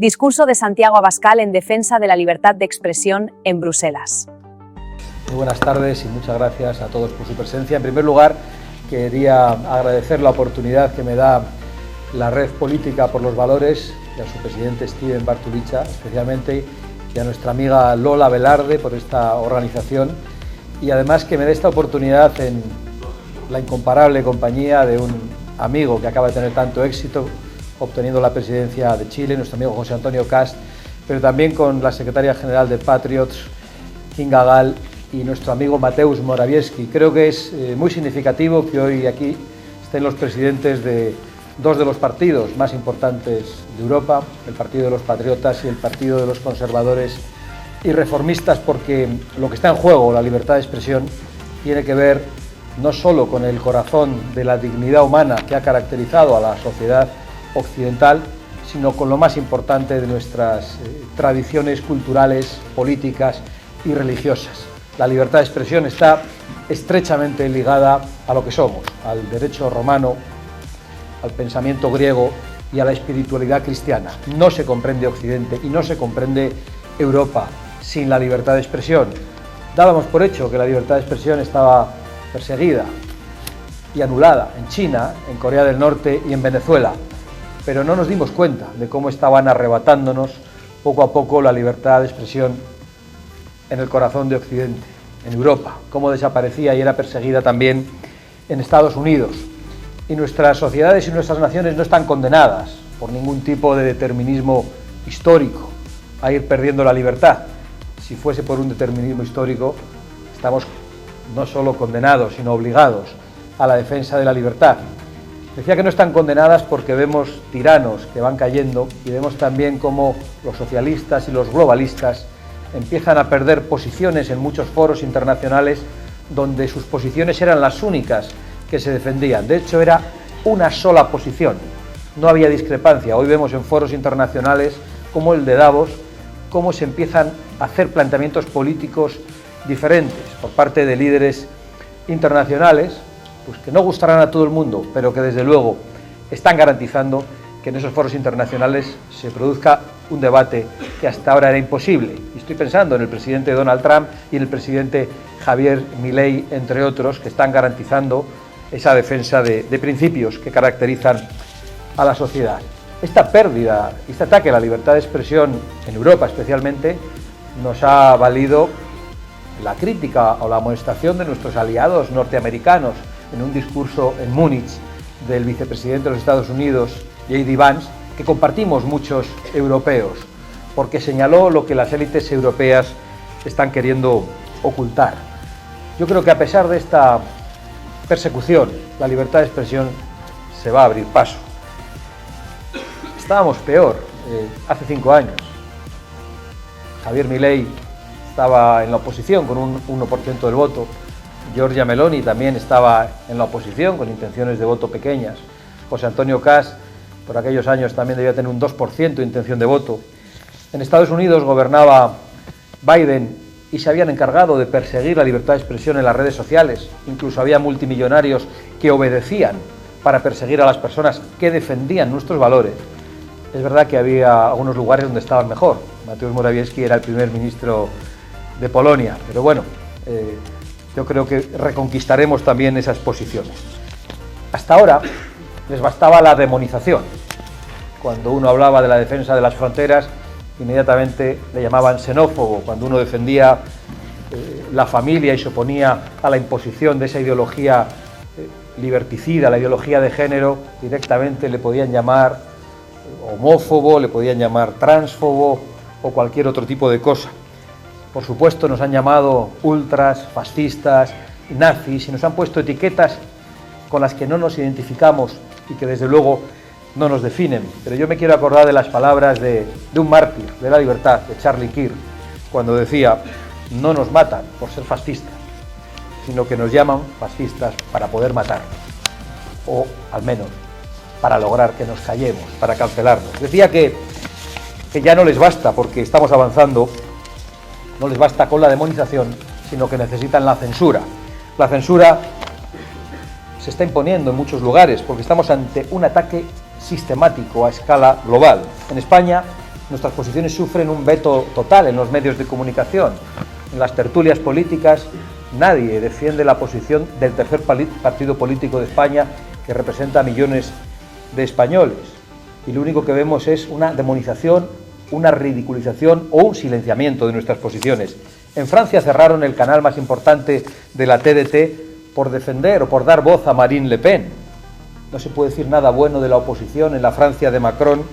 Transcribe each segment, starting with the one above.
Discurso de Santiago Abascal en defensa de la libertad de expresión en Bruselas. Muy buenas tardes y muchas gracias a todos por su presencia. En primer lugar, quería agradecer la oportunidad que me da la Red Política por los Valores y a su presidente Steven Bartulica, especialmente, y a nuestra amiga Lola Velarde por esta organización, y además que me dé esta oportunidad en la incomparable compañía de un amigo que acaba de tener tanto éxito obteniendo la presidencia de Chile, nuestro amigo José Antonio Kast, pero también con la secretaria general de Patriots, Kinga Gál, y nuestro amigo Mateusz Morawiecki. Creo que es muy significativo que hoy aquí estén los presidentes de dos de los partidos más importantes de Europa, el Partido de los Patriotas y el Partido de los Conservadores y Reformistas, porque lo que está en juego, la libertad de expresión, tiene que ver no solo con el corazón de la dignidad humana que ha caracterizado a la sociedad occidental, sino con lo más importante de nuestras tradiciones culturales, políticas y religiosas. La libertad de expresión está estrechamente ligada a lo que somos, al derecho romano, al pensamiento griego y a la espiritualidad cristiana. No se comprende Occidente y no se comprende Europa sin la libertad de expresión. Dábamos por hecho que la libertad de expresión estaba perseguida y anulada en China, en Corea del Norte y en Venezuela, pero no nos dimos cuenta de cómo estaban arrebatándonos poco a poco la libertad de expresión en el corazón de Occidente, en Europa, cómo desaparecía y era perseguida también en Estados Unidos. Y nuestras sociedades y nuestras naciones no están condenadas por ningún tipo de determinismo histórico a ir perdiendo la libertad. Si fuese por un determinismo histórico, estamos no solo condenados, sino obligados a la defensa de la libertad. Decía que no están condenadas porque vemos tiranos que van cayendo y vemos también cómo los socialistas y los globalistas empiezan a perder posiciones en muchos foros internacionales donde sus posiciones eran las únicas que se defendían. De hecho, era una sola posición, no había discrepancia. Hoy vemos en foros internacionales como el de Davos, cómo se empiezan a hacer planteamientos políticos diferentes por parte de líderes internacionales, pues que no gustarán a todo el mundo, pero que desde luego están garantizando que en esos foros internacionales se produzca un debate que hasta ahora era imposible. Y estoy pensando en el presidente Donald Trump y en el presidente Javier Milei, entre otros, que están garantizando esa defensa de principios que caracterizan a la sociedad. Esta pérdida, este ataque a la libertad de expresión en Europa especialmente, nos ha valido la crítica o la amonestación de nuestros aliados norteamericanos en un discurso en Múnich del vicepresidente de los Estados Unidos, J.D. Vance, que compartimos muchos europeos, porque señaló lo que las élites europeas están queriendo ocultar. Yo creo que a pesar de esta persecución, la libertad de expresión se va a abrir paso. Estábamos peor hace 5 años. Javier Milei estaba en la oposición con un 1% del voto. Giorgia Meloni también estaba en la oposición con intenciones de voto pequeñas. José Antonio Kast, por aquellos años, también debía tener un 2% de intención de voto. En Estados Unidos gobernaba Biden y se habían encargado de perseguir la libertad de expresión en las redes sociales. Incluso había multimillonarios que obedecían para perseguir a las personas que defendían nuestros valores. Es verdad que había algunos lugares donde estaban mejor. Mateusz Morawiecki era el primer ministro de Polonia, pero bueno, yo creo que reconquistaremos también esas posiciones. Hasta ahora les bastaba la demonización. Cuando uno hablaba de la defensa de las fronteras, inmediatamente le llamaban xenófobo. Cuando uno defendía la familia y se oponía a la imposición de esa ideología liberticida, la ideología de género, directamente le podían llamar homófobo, le podían llamar transfobo o cualquier otro tipo de cosa. Por supuesto, nos han llamado ultras, fascistas, nazis, y nos han puesto etiquetas con las que no nos identificamos y que desde luego no nos definen. Pero yo me quiero acordar de las palabras de un mártir de la libertad, de Charlie Kirk, cuando decía: no nos matan por ser fascistas, sino que nos llaman fascistas para poder matarnos, o al menos para lograr que nos callemos, para cancelarnos. Decía que ya no les basta, porque estamos avanzando, no les basta con la demonización, sino que necesitan la censura. La censura se está imponiendo en muchos lugares porque estamos ante un ataque sistemático a escala global. En España Nuestras posiciones sufren un veto total en los medios de comunicación. En las tertulias políticas nadie defiende la posición del tercer partido político de España, que representa a millones de españoles. Y lo único que vemos es una demonización, una ridiculización o un silenciamiento de nuestras posiciones. En Francia cerraron el canal más importante de la TDT por defender o por dar voz a Marine Le Pen. No se puede decir nada bueno de la oposición en la Francia de Macron,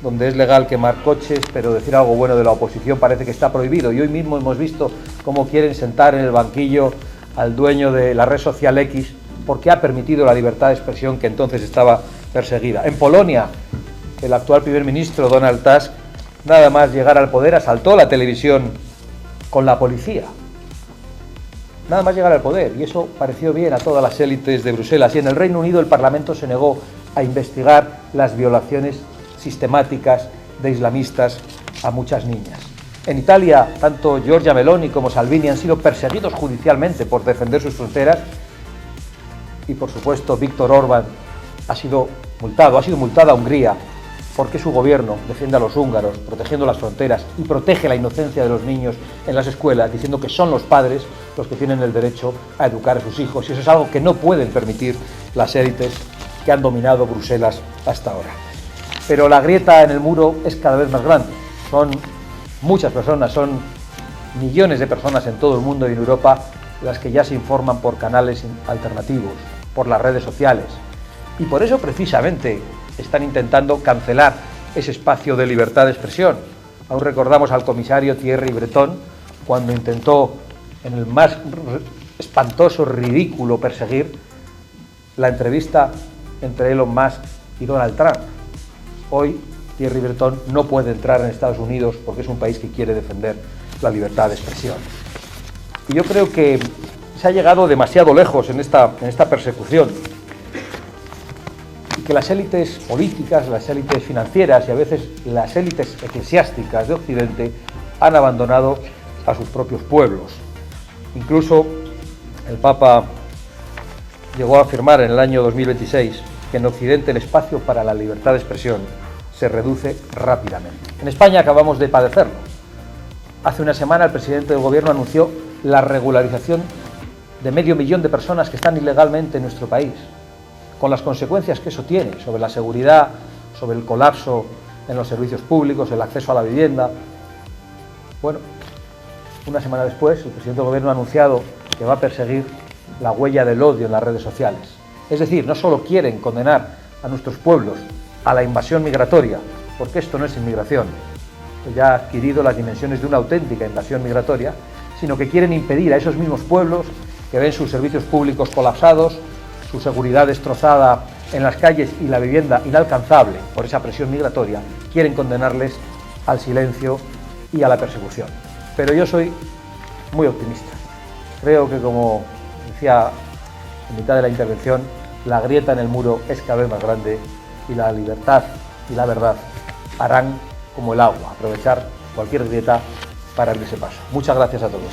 donde es legal quemar coches, pero decir algo bueno de la oposición parece que está prohibido. Y hoy mismo hemos visto cómo quieren sentar en el banquillo al dueño de la red social X, porque ha permitido la libertad de expresión que entonces estaba perseguida. En Polonia, el actual primer ministro Donald Tusk, nada más llegar al poder, asaltó la televisión con la policía. Nada más llegar al poder, y eso pareció bien a todas las élites de Bruselas. Y en el Reino Unido el Parlamento se negó a investigar las violaciones sistemáticas de islamistas a muchas niñas. En Italia, tanto Giorgia Meloni como Salvini han sido perseguidos judicialmente por defender sus fronteras, y por supuesto Viktor Orbán ha sido multada Hungría, porque su gobierno defiende a los húngaros, protegiendo las fronteras, y protege la inocencia de los niños en las escuelas, diciendo que son los padres los que tienen el derecho a educar a sus hijos, y eso es algo que no pueden permitir las élites que han dominado Bruselas hasta ahora. Pero la grieta en el muro es cada vez más grande. Son muchas personas, son millones de personas en todo el mundo y en Europa las que ya se informan por canales alternativos, por las redes sociales. Y por eso precisamente están intentando cancelar ese espacio de libertad de expresión. Aún recordamos al comisario Thierry Breton cuando intentó, en el más espantoso, ridículo, perseguir la entrevista entre Elon Musk y Donald Trump. Hoy Thierry Breton no puede entrar en Estados Unidos porque es un país que quiere defender la libertad de expresión. Y yo creo que se ha llegado demasiado lejos en esta persecución, y que las élites políticas, las élites financieras y a veces las élites eclesiásticas de Occidente han abandonado a sus propios pueblos. Incluso el Papa llegó a afirmar en el año 2026 que en Occidente el espacio para la libertad de expresión se reduce rápidamente. En España acabamos de padecerlo. Hace una semana el presidente del Gobierno anunció la regularización de 500.000 de personas que están ilegalmente en nuestro país, con las consecuencias que eso tiene sobre la seguridad, sobre el colapso en los servicios públicos, el acceso a la vivienda. Bueno, una semana después el presidente del Gobierno ha anunciado que va a perseguir la huella del odio en las redes sociales. Es decir, no solo quieren condenar a nuestros pueblos a la invasión migratoria, porque esto no es inmigración, ya ha adquirido las dimensiones de una auténtica invasión migratoria, sino que quieren impedir a esos mismos pueblos que ven sus servicios públicos colapsados, su seguridad destrozada en las calles y la vivienda inalcanzable por esa presión migratoria, quieren condenarles al silencio y a la persecución. Pero yo soy muy optimista. Creo que, como decía en mitad de la intervención, la grieta en el muro es cada vez más grande y la libertad y la verdad harán como el agua, aprovechar cualquier grieta para abrirse paso. Muchas gracias a todos.